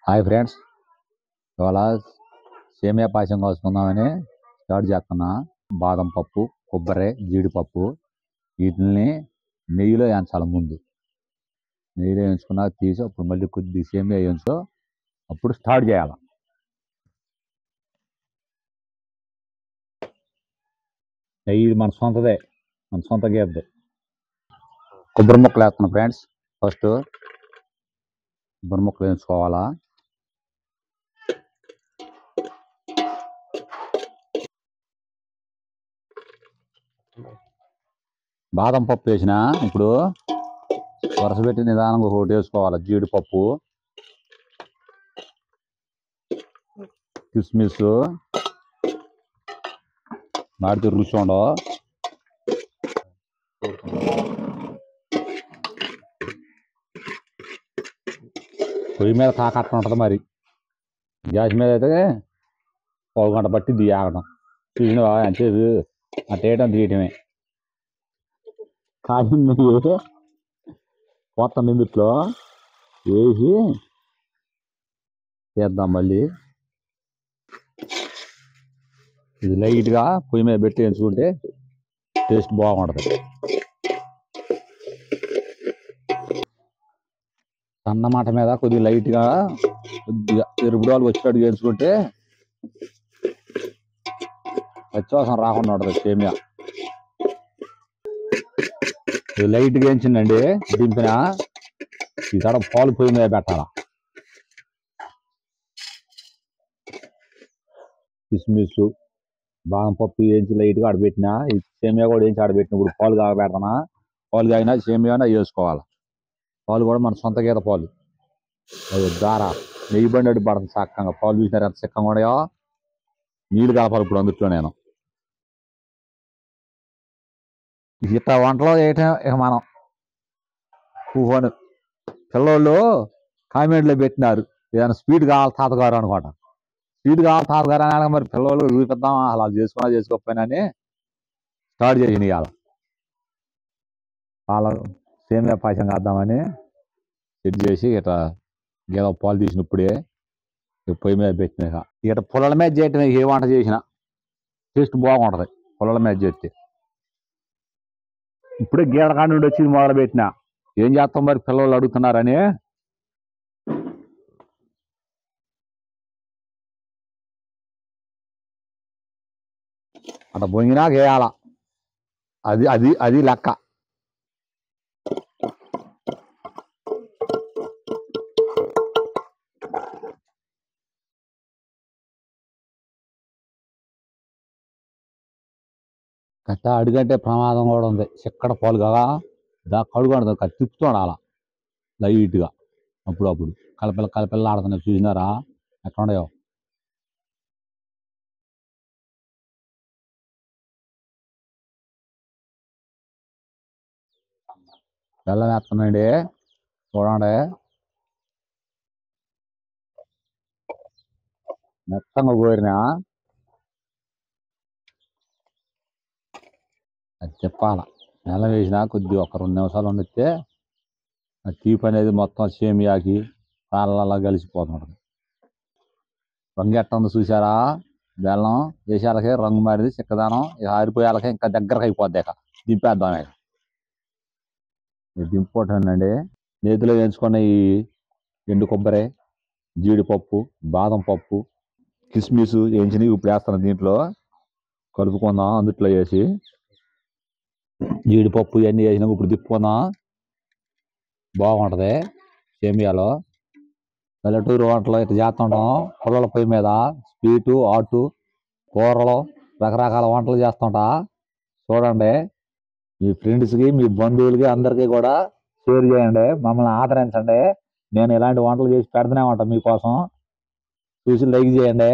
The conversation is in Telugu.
హాయ్ ఫ్రెండ్స్, ఇవాళ సేమియా పాయసం కోసుకుందామని స్టార్ట్ చేస్తున్నా. బాదం పప్పు, కొబ్బరి, జీడిపప్పు వీటిని నెయ్యిలో వేయించాలి. ముందు నెయ్యిలో వేయించుకున్నాక తీసి అప్పుడు మళ్ళీ కొద్ది సేమియా వేయించు, అప్పుడు స్టార్ట్ చేయాలి. నెయ్యి మన సొంతదే, మన సొంత గేదె. కొబ్బరి ముక్కలు వేస్తున్నా ఫ్రెండ్స్. ఫస్ట్ కొబ్బరి ముక్కలు వేయించుకోవాలా. బాదం పప్పు వేసిన ఇప్పుడు వరుస పెట్టి నిదానంగా ఒకటి వేసుకోవాలి. జీడిపప్పు, కిస్మిస్, వాటితో రుచి ఉండవు. పొయ్యి మీద కాకట్ట ఉంటుంది, మరి గ్యాస్ మీద అయితే పావు గంట పట్టిద్ది ఆగడం. చూసిన అంటే అట్టేయటం తీయటమే. కాసిన నెయ్యి కొత్త నిందిట్లో వేసి చేద్దాం. మళ్ళీ ఇది లైట్గా పొయ్యి మీద పెట్టి ఎంచుకుంటే టేస్ట్ బాగుంటుంది. సన్నమాట మీద కొద్దిగా లైట్గా కొద్దిగా ఎరుపుడాలు వచ్చేటట్టు ఎంచుకుంటే పచ్చివాసన రాకుండా ఉంటుంది సేమియా. ఇది లైట్గా వేయించిందండి. దింపిన ఈ తడ పాలు పొయ్యి మీద పెట్టాల. కిస్మిస్, బాదం పప్పు వేయించి లైట్గా ఆడబెట్టిన, ఈ సేమియా కూడా వేయించి ఆడబెట్టిన. ఇప్పుడు పాలు కాగబెడతానా, పాలు కాగినా సేమియా వేసుకోవాలి. పాలు కూడా మన సొంత గీత పాలు. అది దార నెయ్యి బండి అడ్డు పడుతుంది చక్కగా. పాలు చూసినారు ఎంత చక్కగా ఉన్నాయో. నీళ్ళు కలపాలి ఇప్పుడు అందుట్లో. నేను ఇట్లా వంటలో చేయటం ఇక మనం కూర్చొని పిల్లోళ్ళు కామెంట్లో పెట్టినారు, ఏదైనా స్వీట్ కావాలి తాతగారు అనుకోట. స్వీట్ కావాలి తాతగారు అని మరి పిల్లలు చూపిద్దాం, అలా చేసుకున్నా చేసుకోకపోయినా అని స్టార్ట్ చేసిన. ఇవాళ వాళ్ళ సేమియా పాయసం కాద్దామని సెట్ చేసి ఇట్లా గేదె పాలు తీసినప్పుడే పొయ్యి మీద పెట్టిన. ఇక పుల్లల మీద చేయటం ఏ వంట చేసినా టేస్ట్ బాగుంటుంది పుల్లల మీద చేస్తే. ఇప్పుడే గీడ కాడి నుండి వచ్చి మొదలు పెట్టిన. ఏం చేస్తాం మరి పిల్లలు అడుగుతున్నారని అట్లా బొంగినాక వేయాల. అది అది అది లెక్క. కట్ట అడుగంటే ప్రమాదం కూడా ఉంది. చిక్కడ పాలు కదా, కడుగు తిప్పుతుండాల లైట్గా. అప్పుడు కలపిల్ల ఆడుతున్నాయి. చూసినారా ఎట్లా ఉన్నాయో. బెల్లం వేస్తున్నాండి, చూడండి. మెత్తంగా కోరినా అది చెప్పాల. బెల్లం వేసినా కొద్దిగా ఒక 2 నిమిషాలు వండితే ఆ తీపి అనేది మొత్తం సేమియాకి పాలలా కలిసిపోతుంటుంది. రంగు ఎట్ట ఉంది చూసారా. బెల్లం వేసేళ్ళకే రంగు మారింది, చిక్కదానం. ఇక ఆరిపోయేళ్ళకే ఇంకా దగ్గరకు అయిపోద్ది. ఇక దింపేద్దాం. ఇక దింపుకోవటండి. నేతిలో వేయించుకున్న ఈ ఎండు కొబ్బరి, జీడిపప్పు, బాదం పప్పు, కిస్మిస్ వేయించినవి ఇప్పుడు వేస్తాను. దీంట్లో కలుపుకుందాం. అందుట్లో వేసి జీడిపప్పు ఇవన్నీ వేసినాక ఇప్పుడు తిప్పుకుందాం. బాగుంటుంది సేమియాలో. పల్లెటూరు వంటలు ఇట్లా చేస్తుంటాం. పుల్లల పొయ్యి మీద స్వీటు, ఆటు, కూరలు, రకరకాల వంటలు చేస్తుంటా. చూడండి, మీ ఫ్రెండ్స్కి, మీ బంధువులకి అందరికీ కూడా షేర్ చేయండి. మమ్మల్ని ఆదరించండి. నేను ఇలాంటి వంటలు చేసి పెడుతూనే ఉంటాను మీకోసం. చూసి లైక్ చేయండి.